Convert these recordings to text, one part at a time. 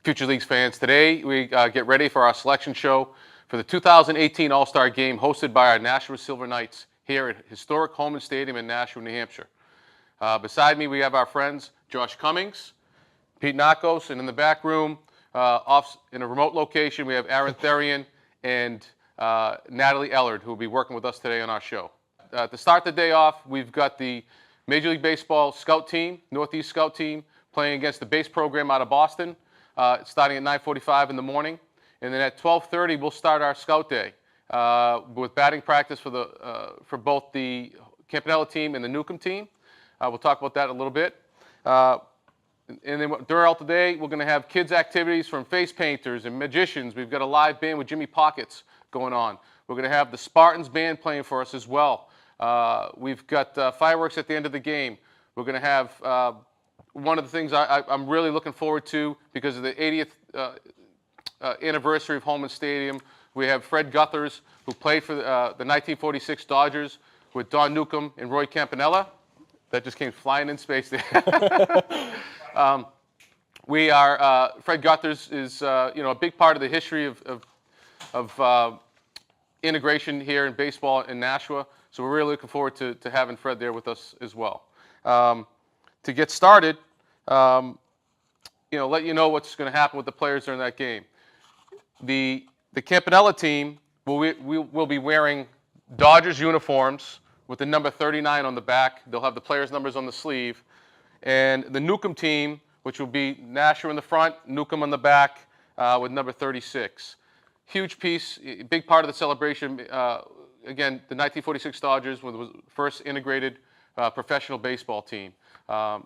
Future Leagues fans, today we get ready for our selection show for the 2018 All-Star Game hosted by our Nashua Silver Knights here at Historic Holman Stadium in Nashua, New Hampshire. Beside me we have our friends Josh Cummings, Pete Nakos, and in the back room, off in a remote location, we have Aaron Therian and Natalie Ellard, who will be working with us today on our show. To start the day off, we've got the Major League Baseball Scout Team, Northeast Scout Team, playing against the base program out of Boston. Starting at 9:45 in the morning, and then at 12:30 we'll start our scout day with batting practice for both the Campanella team and the Newcomb team. We'll talk about that a little bit. And then throughout the day we're going to have kids activities from face painters and magicians. We've got a live band with Jimmy Pockets going on. We're going to have the Spartans band playing for us as well. We've got fireworks at the end of the game. We're going to have one of the things I'm really looking forward to, because of the 80th anniversary of Holman Stadium, we have Fred Guthers, who played for the 1946 Dodgers with Don Newcomb and Roy Campanella. That just came flying in space there. Fred Guthers is a big part of the history of integration here in baseball in Nashua. So we're really looking forward to having Fred there with us as well. To get started, let you know what's going to happen with the players during that game. The Campanella team will be wearing Dodgers uniforms with the number 39 on the back. They'll have the players' numbers on the sleeve. And the Newcomb team, which will be Nashua in the front, Newcomb on the back with number 36. Huge piece, big part of the celebration. Again, the 1946 Dodgers was the first integrated professional baseball team.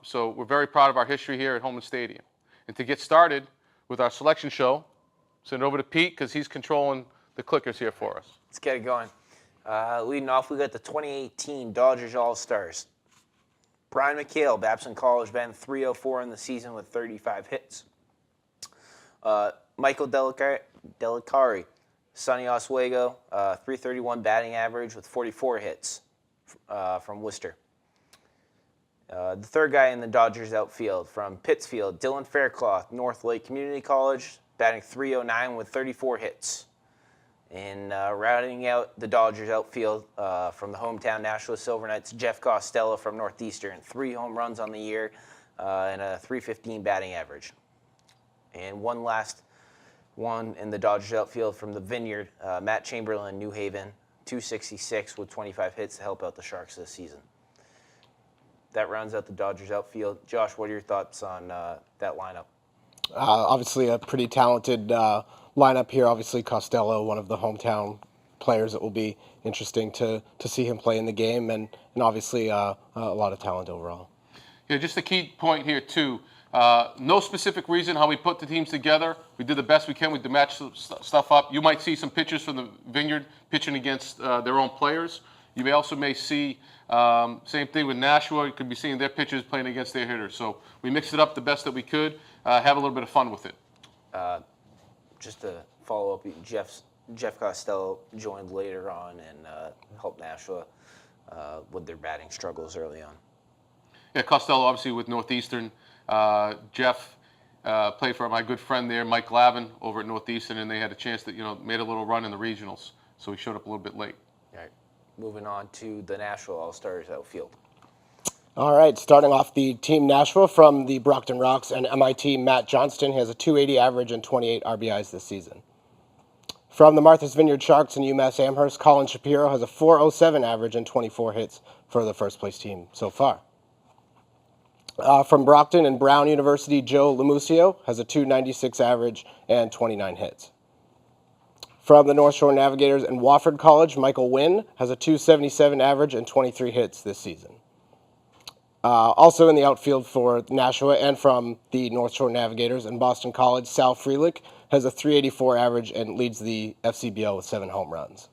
So we're very proud of our history here at Holman Stadium. And to get started with our selection show, send it over to Pete, because he's controlling the clickers here for us. Let's get it going. Leading off, we got the 2018 Dodgers All-Stars. Brian McHale, Babson College, batting .304 in the season with 35 hits. Michael Delicari, SUNY OSWEGO, .331 batting average with 44 hits from Worcester. The third guy in the Dodgers outfield from Pittsfield, Dylan Faircloth, North Lake Community College, batting .309 with 34 hits. And rounding out the Dodgers outfield from the hometown Nashua Silver Knights, Jeff Costello from Northeastern, 3 home runs on the year and a .315 batting average. And one last one in the Dodgers outfield from the Vineyard, Matt Chamberlain, New Haven, .266 with 25 hits to help out the Sharks this season. That rounds out the Dodgers outfield. Josh, what are your thoughts on that lineup? Obviously a pretty talented lineup here. Obviously Costello, one of the hometown players that will be interesting to see him play in the game, and obviously a lot of talent overall. Yeah, just a key point here too. No specific reason how we put the teams together. We did the best we can to match stuff up. You might see some pitchers from the Vineyard pitching against their own players. You may also see same thing with Nashua. You could be seeing their pitchers playing against their hitters. So we mixed it up the best that we could. Have a little bit of fun with it. Just to follow up, Jeff Costello joined later on and helped Nashua with their batting struggles early on. Yeah, Costello obviously with Northeastern. Jeff played for my good friend there, Mike Lavin, over at Northeastern, and they had a chance that made a little run in the regionals. So he showed up a little bit late. All right, moving on to the Nashua All-Stars outfield. All right, starting off the Team Nashua from the Brockton Rocks and MIT, Matt Johnston has a .280 average and 28 RBIs this season. From the Martha's Vineyard Sharks and UMass Amherst, Colin Shapiro has a .407 average and 24 hits for the first place team so far. From Brockton and Brown University, Joe Lamusio has a .296 average and 29 hits. From the North Shore Navigators and Wofford College, Michael Wynn has a .277 average and 23 hits this season. Also in the outfield for Nashua and from the North Shore Navigators and Boston College, Sal Freelick has a .384 average and leads the FCBL with 7 home runs.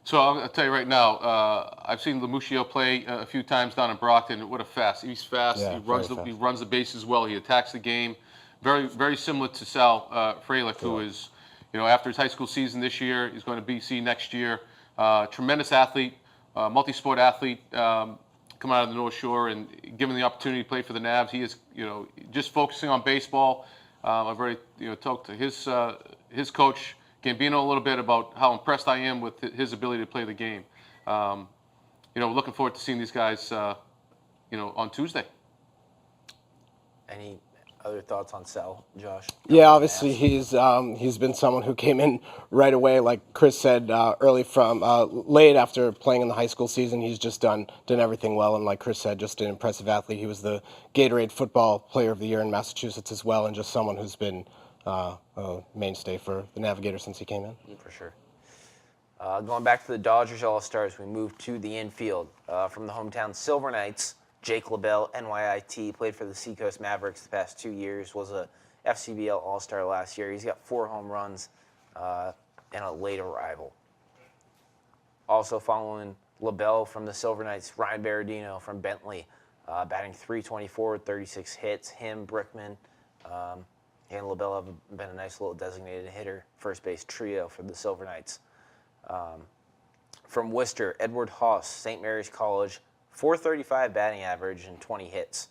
So I'll tell you right now, I've seen Lamusio play a few times down in Brockton. What a he's fast. Yeah, he runs the bases well. He attacks the game. Very, very similar to Sal Freilick, who is, after his high school season this year, he's going to BC next year. Tremendous athlete, multi-sport athlete. coming out of the North Shore and given the opportunity to play for the Navs. He is, just focusing on baseball. I've already, talked to his coach Gambino a little bit about how impressed I am with his ability to play the game. Looking forward to seeing these guys, on Tuesday. Any other thoughts on Sal, Josh? Yeah, obviously he's been someone who came in right away, like Chris said, early from late after playing in the high school season. He's just done everything well, and like Chris said, just an impressive athlete. He was the Gatorade Football Player of the Year in Massachusetts as well, and just someone who's been a mainstay for the Navigators since he came in. For sure. Going back to the Dodgers All-Stars, we moved to the infield. From the hometown Silver Knights, Jake LaBelle, NYIT, played for the Seacoast Mavericks the past 2 years, was a FCBL All-Star last year. He's got 4 home runs and a late arrival. Also following LaBelle from the Silver Knights, Ryan Berardino from Bentley, batting .324 with 36 hits. Him, Brickman, and LaBelle have been a nice little designated hitter, first base trio for the Silver Knights. From Worcester, Edward Haas, St. Mary's College, .435 batting average and 20 hits.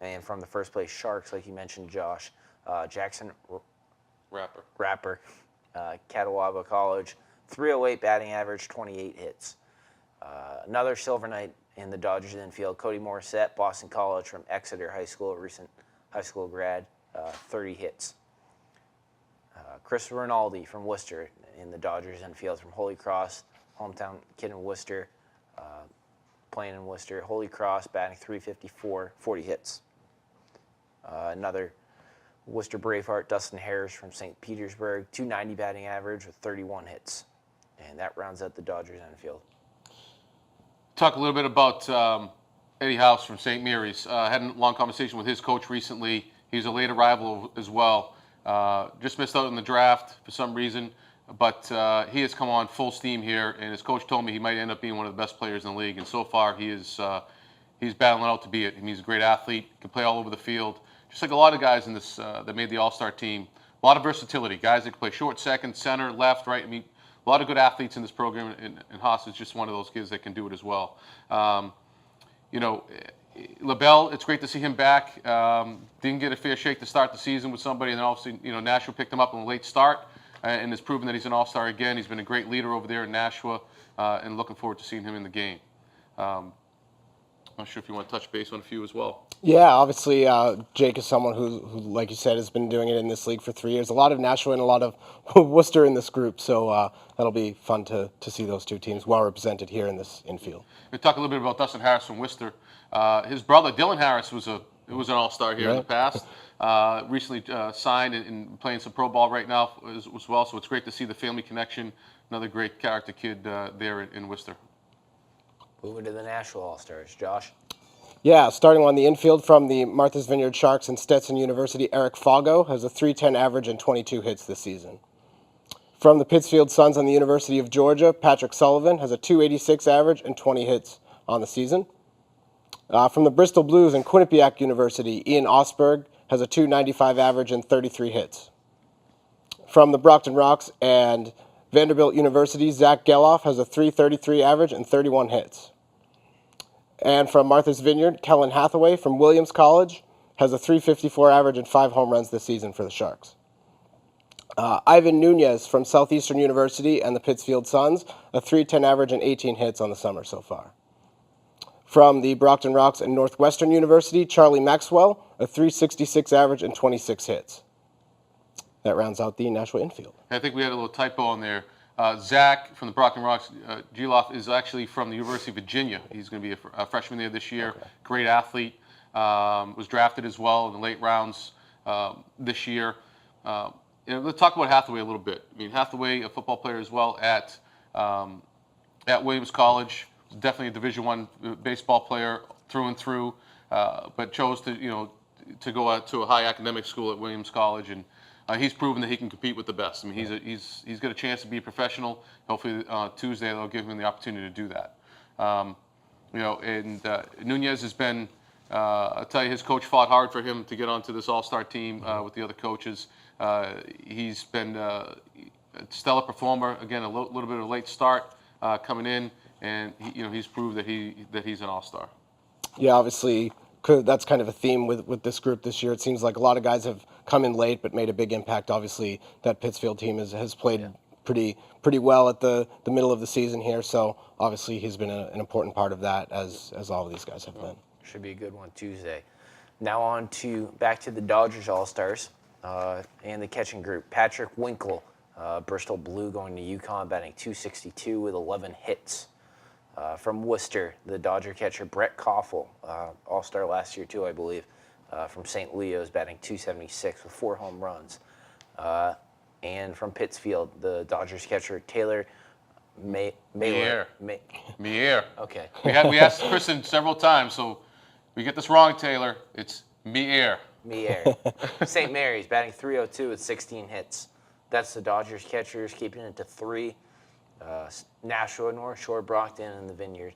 And from the first place Sharks, like you mentioned, Josh, Jackson Rapper, CATAWBA College, .308 batting average, 28 hits. Another Silver Knight in the Dodgers infield, Cody Morissette, Boston College from Exeter High School, a recent high school grad, 30 hits. Chris Rinaldi from Worcester in the Dodgers infield from Holy Cross, hometown kid in Worcester, playing in Worcester. Holy Cross, batting .354, 40 hits. Another Worcester Braveheart, Dustin Harris from St. Petersburg, .290 batting average with 31 hits. And that rounds out the Dodgers infield. Talk a little bit about Eddie House from St. Mary's. Had a long conversation with his coach recently. He's a late arrival as well. Just missed out in the draft for some reason, but he has come on full steam here, and his coach told me he might end up being one of the best players in the league. And so far, he's battling out to be it. I mean, he's a great athlete, can play all over the field, just like a lot of guys in this that made the All-Star team. A lot of versatility, guys that can play short, second, center, left, right. I mean, a lot of good athletes in this program, and Haas is just one of those kids that can do it as well. LaBelle, it's great to see him back. Didn't get a fair shake to start the season with somebody, and then obviously, Nashua picked him up on a late start, and has proven that he's an all-star again. He's been a great leader over there in Nashua, and looking forward to seeing him in the game. I'm not sure if you want to touch base on a few as well. Yeah, obviously Jake is someone who, like you said, has been doing it in this league for 3 years. A lot of Nashua and a lot of Worcester in this group, so that'll be fun to see those two teams well represented here in this infield. We talk a little bit about Dustin Harris from Worcester. His brother Dylan Harris was an all-star here in the past. Recently signed and playing some pro ball right now as well. So it's great to see the family connection. Another great character kid there in Worcester. Moving to the Nashua All-Stars, Josh. Yeah, starting on the infield from the Martha's Vineyard Sharks and Stetson University, Eric Fago has a .310 average and 22 hits this season. From the Pittsfield Suns on the University of Georgia, Patrick Sullivan has a .286 average and 20 hits on the season. From the Bristol Blues and Quinnipiac University, Ian Osberg has a .295 average and 33 hits. From the Brockton Rocks and Vanderbilt University, Zach Geloff has a .333 average and 31 hits. And from Martha's Vineyard, Kellen Hathaway from Williams College has a .354 average and 5 home runs this season for the Sharks. Ivan Nunez from Southeastern University and the Pittsfield Suns, a .310 average and 18 hits on the summer so far. From the Brockton Rocks and Northwestern University, Charlie Maxwell, a .366 average and 26 hits. That rounds out the Nashua infield. I think we had a little typo in there. Zach from the Brockton Rocks, Geloff is actually from the University of Virginia. He's going to be a freshman there this year. Okay. Great athlete. Was drafted as well in the late rounds this year. Let's talk about Hathaway a little bit. I mean, Hathaway, a football player as well at Williams College. Definitely a Division I baseball player through and through, but chose to go out to a high academic school at Williams College, and he's proven that he can compete with the best. I mean, he's got a chance to be a professional. Hopefully Tuesday they'll give him the opportunity to do that. Nunez has been. I'll tell you, his coach fought hard for him to get onto this all-star team with the other coaches. He's been a stellar performer. Again, a little bit of a late start coming in, and he's proved that he's an all-star. Yeah, obviously, that's kind of a theme with this group this year. It seems like a lot of guys have come in late but made a big impact. Obviously, that Pittsfield team has played pretty well at the middle of the season here. So obviously, he's been an important part of that, as all of these guys have been. Should be a good one Tuesday. Now back to the Dodgers All-Stars and the catching group. Patrick Winkle, Bristol Blue, going to UConn, batting .262 with 11 hits. From Worcester, the Dodger catcher Brett Koffel, All-Star last year too, I believe, from St. Leo's, batting .276 with 4 home runs. And from Pittsfield, the Dodgers catcher Taylor Meyer. Okay. We asked Kristen several times, so we get this wrong, Taylor. It's Meyer. St. Mary's, batting .302 with 16 hits. That's the Dodgers catchers, keeping it to 3. Nashua, North Shore, Brockton, and the Vineyard.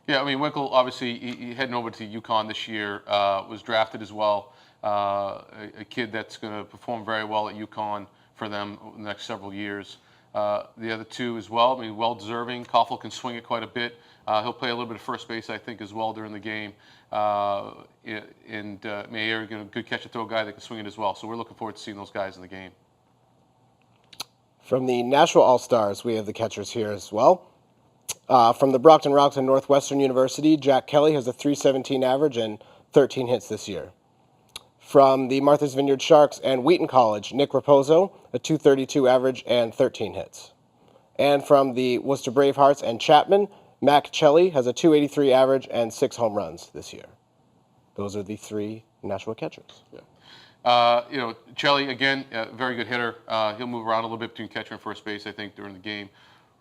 Yeah, I mean, Winkle, obviously, he heading over to UConn this year, was drafted as well. A kid that's going to perform very well at UConn for them over the next several years. The other two as well, I mean, well-deserving. Koffel can swing it quite a bit. He'll play a little bit of first base, I think, as well during the game. And Meyer, good catch-and-throw guy that can swing it as well. So we're looking forward to seeing those guys in the game. From the Nashua All-Stars, we have the catchers here as well. From the Brockton Rocks and Northwestern University, Jack Kelly has a .317 average and 13 hits this year. From the Martha's Vineyard Sharks and Wheaton College, Nick Raposo, a .232 average and 13 hits. And from the Worcester Bravehearts and Chapman, Mac Chelly has a .283 average and 6 home runs this year. Those are the 3 Nashua catchers. Yeah. Chelly, again, very good hitter. He'll move around a little bit between catcher and first base, I think, during the game.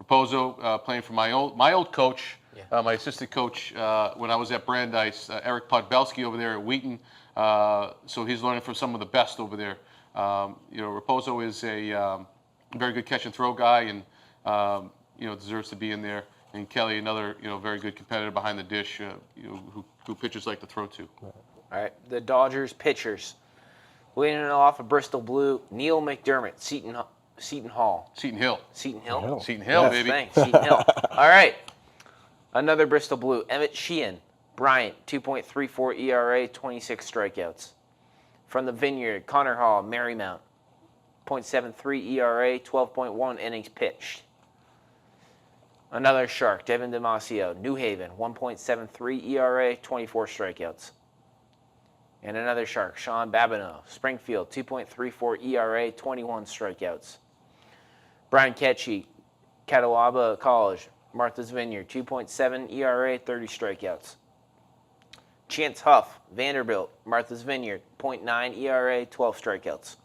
Raposo, playing for my old coach, my assistant coach when I was at Brandeis, Eric Podbelski over there at Wheaton. So he's learning from some of the best over there. Raposo is a very good catch and throw guy, and deserves to be in there. And Kelly, another very good competitor behind the dish, who pitchers like to throw to. All right, the Dodgers pitchers. Leading it off of Bristol Blue, Neil McDermott, Seton Hill. Seton Hill. Seton Hill, yes, baby. thanks. Seton Hill. All right. Another Bristol Blue, Emmett Sheehan, Bryant, 2.34 ERA, 26 strikeouts. From the Vineyard, Connor Hall, Marymount, .73 ERA, 12.1 innings pitched. Another Shark, Devin Damasio, New Haven, 1.73 ERA, 24 strikeouts. And another Shark, Sean Babineau, Springfield, 2.34 ERA, 21 strikeouts. Brian Ketchie, CATAWBA College, Martha's Vineyard, 2.7 ERA, 30 strikeouts. Chance Huff, Vanderbilt, Martha's Vineyard, .9 ERA, 12 strikeouts.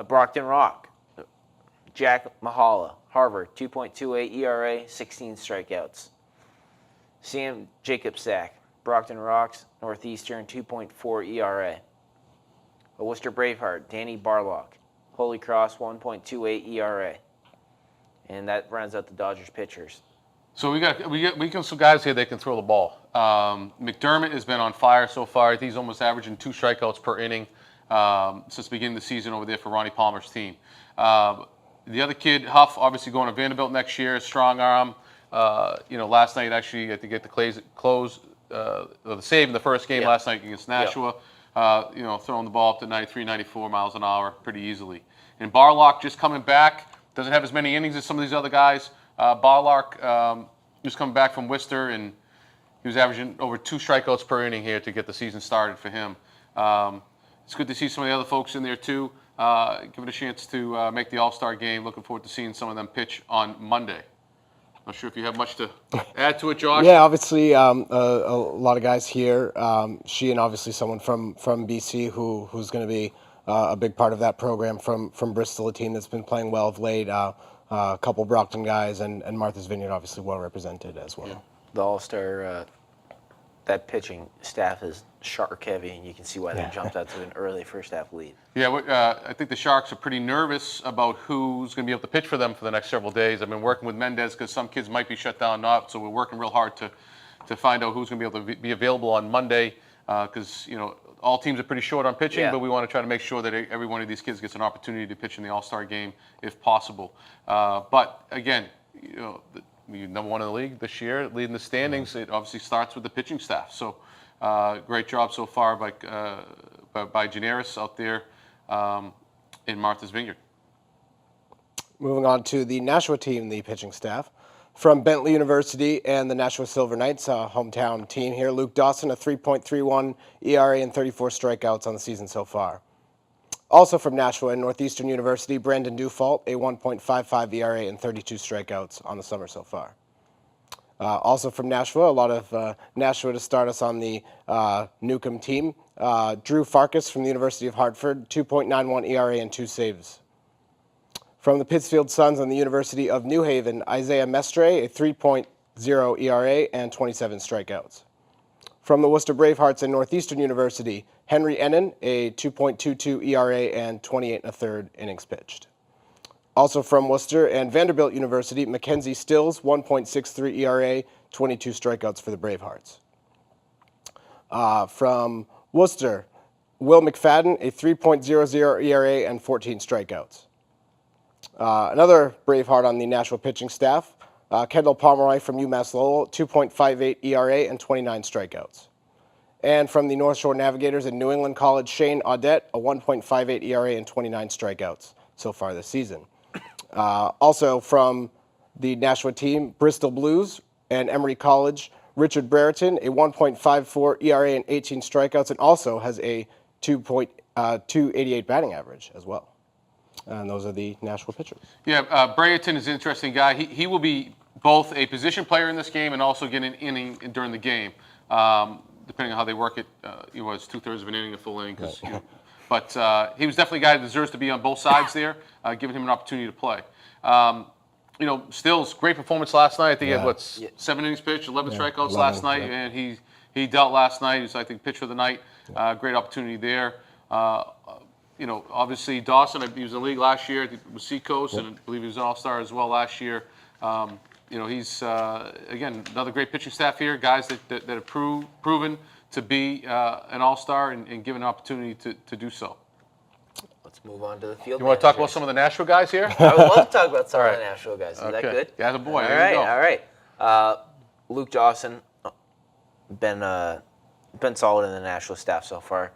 Brockton Rock, Jack Mahala, Harvard, 2.28 ERA, 16 strikeouts. Sam Jacobsack, Brockton Rocks, Northeastern, 2.4 ERA. A Worcester Braveheart, Danny Barlock, Holy Cross, 1.28 ERA. And that rounds out the Dodgers pitchers. So we got some guys here that can throw the ball. McDermott has been on fire so far. I think he's almost averaging 2 strikeouts per inning since the beginning of the season over there for Ronnie Palmer's team. The other kid, Huff, obviously going to Vanderbilt next year, strong arm. Last night actually, I think at the the save in the first game last night against Nashua. Throwing the ball up to 93, 94 miles an hour pretty easily. And Barlock just coming back, doesn't have as many innings as some of these other guys. Barlock just coming back from Worcester, and he was averaging over 2 strikeouts per inning here to get the season started for him. It's good to see some of the other folks in there too. Give it a chance to make the All-Star game. Looking forward to seeing some of them pitch on Monday. Not sure if you have much to add to it, Josh. Yeah, obviously a lot of guys here. Sheehan, obviously someone from BC who's going to be a big part of that program from Bristol, a team that's been playing well of late. A couple Brockton guys and Martha's Vineyard obviously well represented as well. Yeah. The All-Star, that pitching staff is Shark heavy, and you can see why they jumped out to an early first half lead. Yeah, I think the Sharks are pretty nervous about who's going to be able to pitch for them for the next several days. I've been working with Mendez because some kids might be shut down, not, so we're working real hard to find out who's going to be able to be available on Monday because, all teams are pretty short on pitching, but we want to try to make sure that every one of these kids gets an opportunity to pitch in the All-Star game if possible. But again, You're number one in the league this year, leading the standings. It obviously starts with the pitching staff. So great job so far by Generis out there in Martha's Vineyard. Moving on to the Nashua team, the pitching staff. From Bentley University and the Nashua Silver Knights, hometown team here, Luke Dawson, a 3.31 ERA and 34 strikeouts on the season so far. Also from Nashua and Northeastern University, Brandon Dufault, a 1.55 ERA and 32 strikeouts on the summer so far. Also from Nashua, a lot of Nashua to start us on the Newcomb team. Drew Farkas from the University of Hartford, 2.91 ERA and 2 saves. From the Pittsfield Suns and the University of New Haven, Isaiah Mestre, a 3.0 ERA and 27 strikeouts. From the Worcester Bravehearts and Northeastern University, Henry Ennin, a 2.22 ERA and 28 1/3 innings pitched. Also from Worcester and Vanderbilt University, Mackenzie Stills, 1.63 ERA, 22 strikeouts for the Bravehearts. From Worcester, Will McFadden, a 3.00 ERA and 14 strikeouts. Another Braveheart on the Nashua pitching staff, Kendall Pomeroy from UMass Lowell, 2.58 ERA and 29 strikeouts. And from the North Shore Navigators in New England College, Shane Audette, a 1.58 ERA and 29 strikeouts so far this season. Also from the Nashua team, Bristol Blues and Emory College, Richard Brereton, a 1.54 ERA and 18 strikeouts, and also has a 2.288 batting average as well. And those are the Nashua pitchers. Yeah, Brereton is an interesting guy. He will be both a position player in this game and also get an inning during the game, depending on how they work it. It was 2/3 of an inning, a full inning. But he was definitely a guy that deserves to be on both sides there, giving him an opportunity to play. Stills, great performance last night. I think he had, 7 innings pitched, 11 strikeouts last night, and he dealt last night. He was, I think, pitcher of the night. Great opportunity there. Obviously Dawson, he was in the league last year with Seacoast, and I believe he was an all-star as well last year. He's, again, another great pitching staff here, guys that have proven to be an all-star and given an opportunity to do so. Let's move on to the field. You want to talk about some of the Nashua guys here? I would love to talk about some of the Nashua guys. Is that good? Yeah, the boy. All right. Luke Dawson, been solid in the Nashua staff so far.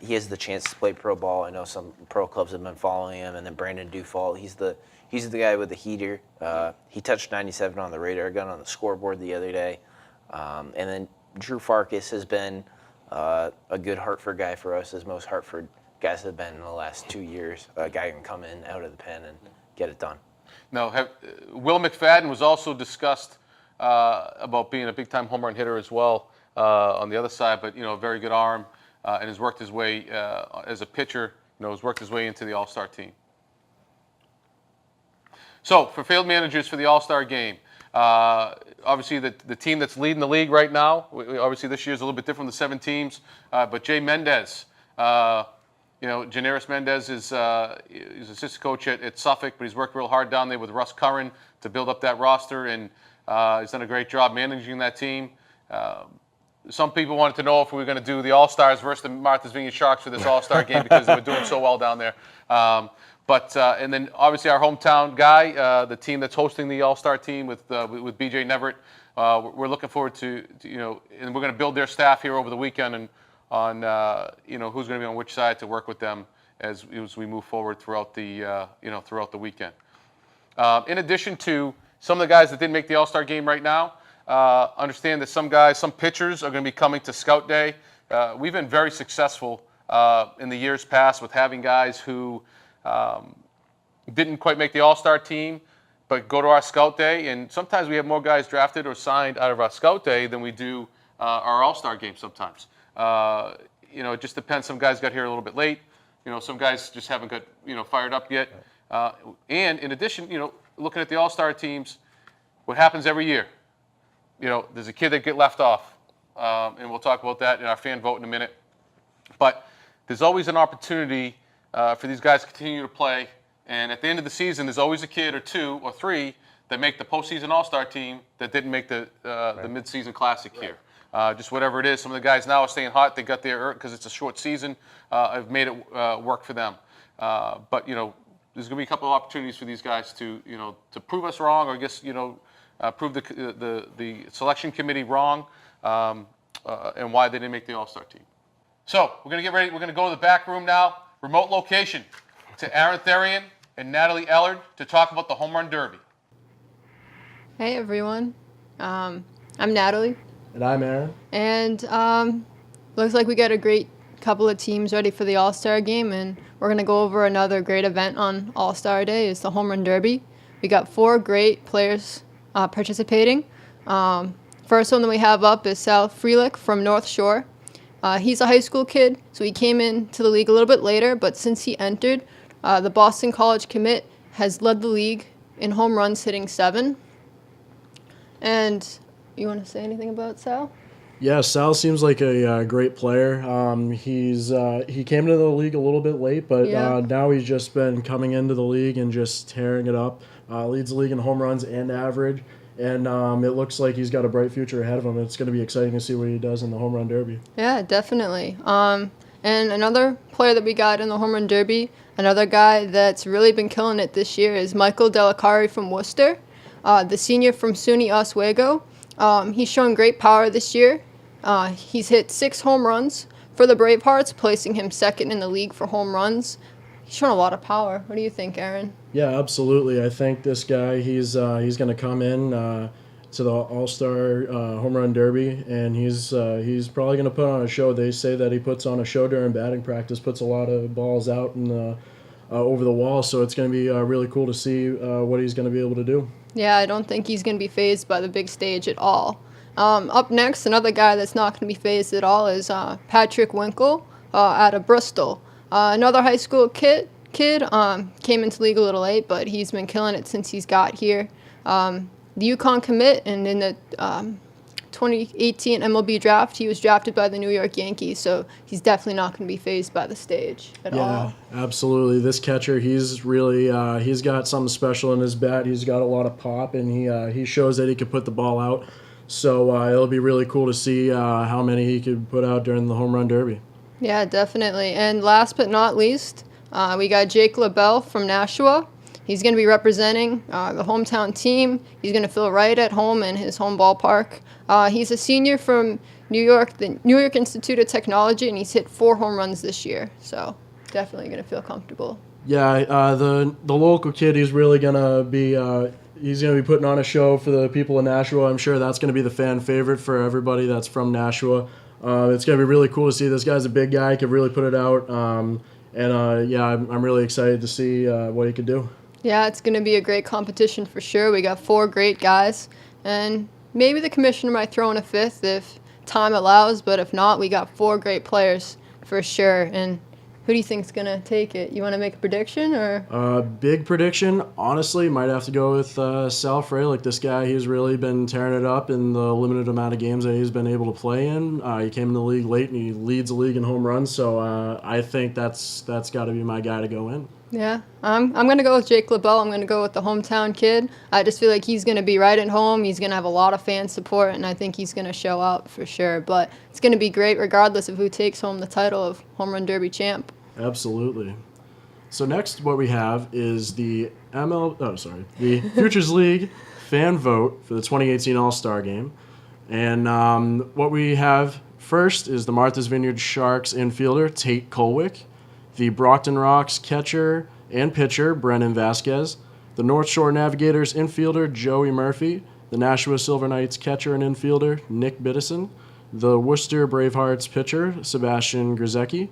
He has the chance to play pro ball. I know some pro clubs have been following him, and then Brandon Dufault. He's the guy with the heater. He touched 97 on the radar gun on the scoreboard the other day. And then Drew Farkas has been a good Hartford guy for us, as most Hartford guys have been in the last 2 years. A guy who can come in out of the pen and get it done. Now, Will McFadden was also discussed about being a big-time home run hitter as well on the other side, but a very good arm. And has worked his way as a pitcher, has worked his way into the All-Star team. So, for field managers for the All-Star game, obviously the team that's leading the league right now, obviously this year is a little bit different than the 7 teams, but Jay Mendez, Generis Mendez he's assistant coach at Suffolk, but he's worked real hard down there with Russ Curran to build up that roster, and he's done a great job managing that team. Some people wanted to know if we were going to do the All-Stars versus the Martha's Vineyard Sharks for this All-Star game because they were doing so well down there. And then obviously our hometown guy, the team that's hosting the All-Star team with BJ Neverett, we're looking forward to and we're going to build their staff here over the weekend and on who's going to be on which side to work with them as we move forward throughout the throughout the weekend. In addition to some of the guys that didn't make the All-Star game right now. Understand that some pitchers are going to be coming to Scout Day. We've been very successful in the years past with having guys who didn't quite make the All-Star team, but go to our Scout Day. And sometimes we have more guys drafted or signed out of our Scout Day than we do our All-Star game sometimes. It just depends. Some guys got here a little bit late. Some guys just haven't got fired up yet. And in addition, looking at the All-Star teams, what happens every year? There's a kid that get left off, and we'll talk about that in our fan vote in a minute. But there's always an opportunity for these guys to continue to play, and at the end of the season, there's always a kid or 2 or 3 that make the postseason All-Star team that didn't make the mid-season Classic here. Just whatever it is. Some of the guys now are staying hot. They got there because it's a short season. Have made it work for them. But there's going to be a couple of opportunities for these guys to, to prove us wrong, or I guess, prove the selection committee wrong, and why they didn't make the All-Star team. So we're going to get ready. We're going to go to the back room now, remote location, to Aaron Therian and Natalie Ellard to talk about the Home Run Derby. Hey everyone, I'm Natalie. And I'm Aaron. And looks like we got a great couple of teams ready for the All-Star game, and we're going to go over another great event on All-Star Day. Is the Home Run Derby. We got 4 great players participating. First one that we have up is Sal Freelick from North Shore. He's a high school kid, so he came into the league a little bit later, but since he entered, the Boston College commit has led the league in home runs, hitting 7. And you want to say anything about Sal? Yeah, Sal seems like a great player. He came into the league a little bit late, but now he's just been coming into the league and just tearing it up. Leads the league in home runs and average, and it looks like he's got a bright future ahead of him. It's going to be exciting to see what he does in the Home Run Derby. Yeah, definitely. And another player that we got in the Home Run Derby, another guy that's really been killing it this year, is Michael Delicari from Worcester, the senior from SUNY Oswego. He's shown great power this year. He's hit 6 home runs for the Bravehearts, placing him second in the league for home runs. He's shown a lot of power. What do you think, Aaron? Yeah, absolutely. I think this guy, he's going to come in to the All-Star Home Run Derby, and he's probably going to put on a show. They say that he puts on a show during batting practice, puts a lot of balls out and over the wall, so it's going to be really cool to see what he's going to be able to do. Yeah, I don't think he's going to be fazed by the big stage at all. Up next, another guy that's not going to be fazed at all is Patrick Winkle out of Bristol. Another high school kid came into the league a little late, but he's been killing it since he's got here. The UConn commit, and in the 2018 MLB draft, he was drafted by the New York Yankees, so he's definitely not going to be fazed by the stage at all. Yeah, absolutely. This catcher, he's really he's got something special in his bat. He's got a lot of pop, and he shows that he can put the ball out. So it'll be really cool to see how many he could put out during the Home Run Derby. Yeah, definitely. And last but not least, we got Jake LaBelle from Nashua. He's going to be representing the hometown team. He's going to feel right at home in his home ballpark. He's a senior from New York, the New York Institute of Technology, and he's hit 4 home runs this year. So definitely going to feel comfortable. Yeah, the local kid, he's really going to be he's going to be putting on a show for the people in Nashua. I'm sure that's going to be the fan favorite for everybody that's from Nashua. It's going to be really cool to see. This guy's a big guy, could really put it out. I'm really excited to see what he could do. Yeah, it's going to be a great competition for sure. We got 4 great guys, and maybe the commissioner might throw in a 5th if time allows, but if not, we got 4 great players for sure. And who do you think's going to take it? You want to make a prediction? Or big prediction, honestly, might have to go with Sal Freilick. This guy, he's really been tearing it up in the limited amount of games that he's been able to play in. He came in the league late, and he leads the league in home runs, so I think that's got to be my guy to go in. Yeah, I'm going to go with Jake LaBelle. I'm going to go with the hometown kid. I just feel like he's going to be right at home. He's going to have a lot of fan support, and I think he's going to show out for sure. But it's going to be great regardless of who takes home the title of Home Run Derby champ. Absolutely. So next, what we have is the the Futures League fan vote for the 2018 All-Star Game. And what we have first is the Martha's Vineyard Sharks infielder, Tate Colwick, the Brockton Rocks catcher and pitcher, Brennan Vasquez, the North Shore Navigators infielder, Joey Murphy, the Nashua Silver Knights catcher and infielder, Nick Biddison, the Worcester Bravehearts pitcher, Sebastian Grzecki,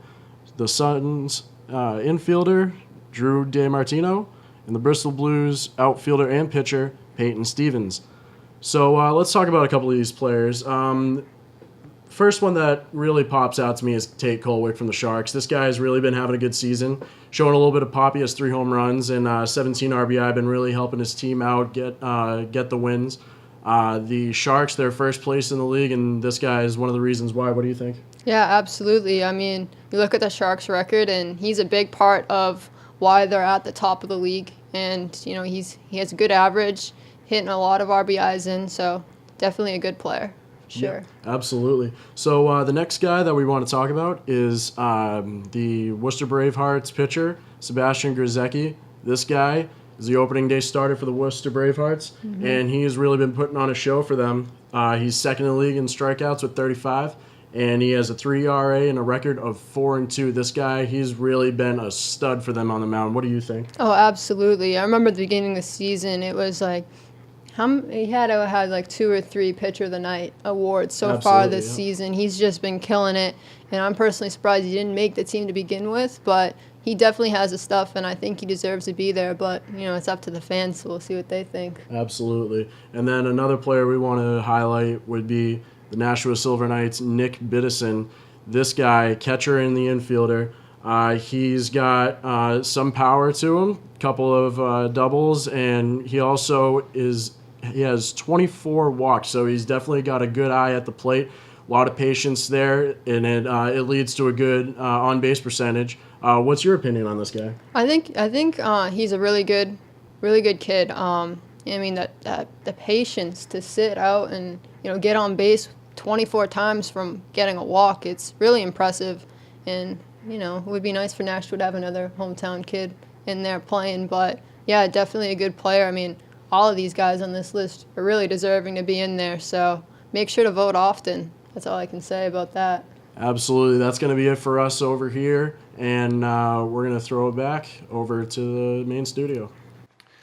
the Suns infielder, Drew DeMartino, and the Bristol Blues outfielder and pitcher, Peyton Stevens. So let's talk about a couple of these players. First one that really pops out to me is Tate Colwick from the Sharks. This guy has really been having a good season, showing a little bit of pop. He has 3 home runs and 17 RBI, been really helping his team out get the wins. The Sharks, they're first place in the league, and this guy is one of the reasons why. What do you think? Yeah, absolutely. I mean, you look at the Sharks' record, and he's a big part of why they're at the top of the league. And, he has a good average, hitting a lot of RBIs in, so definitely a good player. Sure. Yeah, absolutely. So the next guy that we want to talk about is the Worcester Bravehearts pitcher, Sebastian Grzecki. This guy is the opening day starter for the Worcester Bravehearts, and he has really been putting on a show for them. He's second in the league in strikeouts with 35, and he has a 3 ERA and a record of 4-2. This guy, he's really been a stud for them on the mound. What do you think? Oh, absolutely. I remember at the beginning of the season, it was like, he had like 2 or 3 Pitcher of the Night awards so far this season. He's just been killing it, and I'm personally surprised he didn't make the team to begin with, but he definitely has the stuff, and I think he deserves to be there, but, it's up to the fans, so we'll see what they think. Absolutely. And then another player we want to highlight would be the Nashua Silver Knights' Nick Biddison. This guy, catcher and the infielder, he's got some power to him, a couple of doubles, and he also he has 24 walks, so he's definitely got a good eye at the plate. A lot of patience there, and it leads to a good on-base percentage. What's your opinion on this guy? I think he's a really good kid. I mean, the patience to sit out and get on base 24 times from getting a walk, it's really impressive. And it would be nice for Nashua to have another hometown kid in there playing. But yeah, definitely a good player. I mean, all of these guys on this list are really deserving to be in there. So make sure to vote often. That's all I can say about that. Absolutely. That's going to be it for us over here. And we're going to throw it back over to the main studio.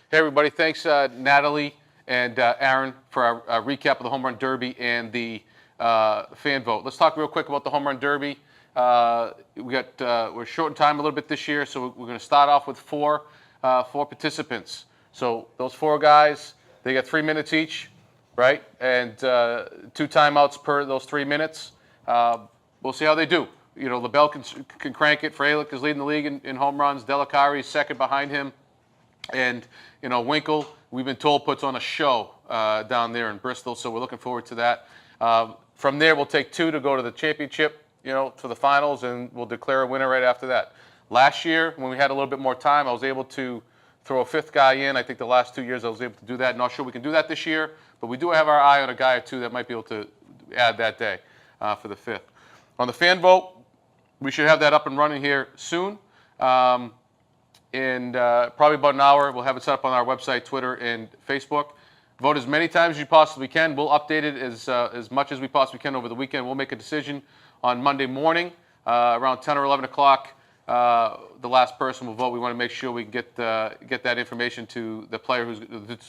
Hey, everybody. Thanks, Natalie and Aaron, for our recap of the Home Run Derby and the fan vote. Let's talk real quick about the Home Run Derby. We're short in time a little bit this year, so we're going to start off with four participants. So those 4 guys, they got 3 minutes each, right? And 2 timeouts per those 3 minutes. We'll see how they do. LaBelle can crank it. Fralick is leading the league in home runs. Delicari is second behind him. And, Winkle, we've been told, puts on a show down there in Bristol, so we're looking forward to that. From there, we'll take 2 to go to the championship, to the finals, and we'll declare a winner right after that. Last year, when we had a little bit more time, I was able to throw a 5th guy in. I think the last 2 years I was able to do that. Not sure we can do that this year, but we do have our eye on a guy or 2 that might be able to add that day for the 5th. On the fan vote, we should have that up and running here soon. In probably about an hour, we'll have it set up on our website, Twitter, and Facebook. Vote as many times as you possibly can. We'll update it as much as we possibly can over the weekend. We'll make a decision on Monday morning around 10 or 11 o'clock. The last person will vote. We want to make sure we can get that information to the player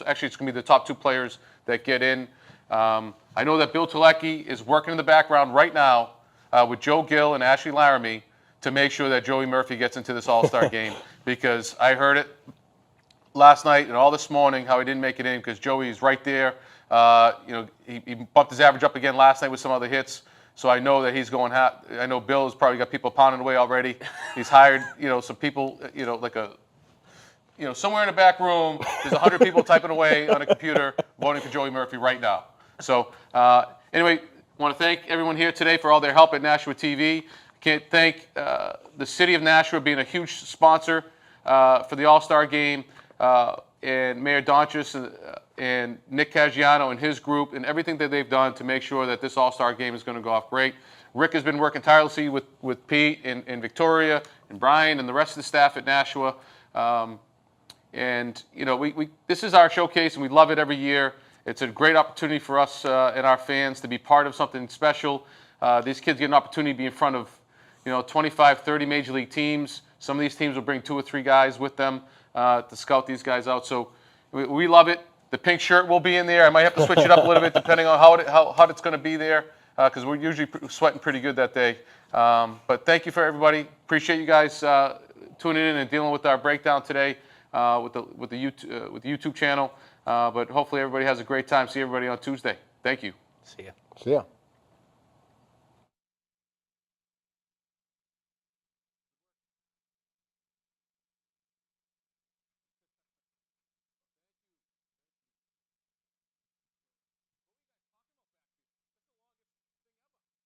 actually, it's going to be the top 2 players that get in. I know that Bill Tulecki is working in the background right now with Joe Gill and Ashley Laramie to make sure that Joey Murphy gets into this All-Star game, because I heard it last night and all this morning how he didn't make it in because Joey's right there. He bumped his average up again last night with some other hits. So I know that he's going. I know Bill has probably got people pounding away already. He's hired, some people, somewhere in the back room, there's 100 people typing away on a computer voting for Joey Murphy right now. So anyway, I want to thank everyone here today for all their help at Nashua TV. Can't thank the city of Nashua being a huge sponsor for the All-Star Game, and Mayor Donchis and Nick Caggiano and his group and everything that they've done to make sure that this All-Star Game is going to go off great. Rick has been working tirelessly with Pete and Victoria and Brian and the rest of the staff at Nashua. This is our showcase, and we love it every year. It's a great opportunity for us and our fans to be part of something special. These kids get an opportunity to be in front of 25, 30 Major League teams. Some of these teams will bring 2 or 3 guys with them to scout these guys out. So we love it. The pink shirt will be in there. I might have to switch it up a little bit depending on how it's going to be there, because we're usually sweating pretty good that day. But thank you for everybody. Appreciate you guys tuning in and dealing with our breakdown today with the YouTube channel. But hopefully everybody has a great time. See everybody on Tuesday. Thank you. See ya. See ya.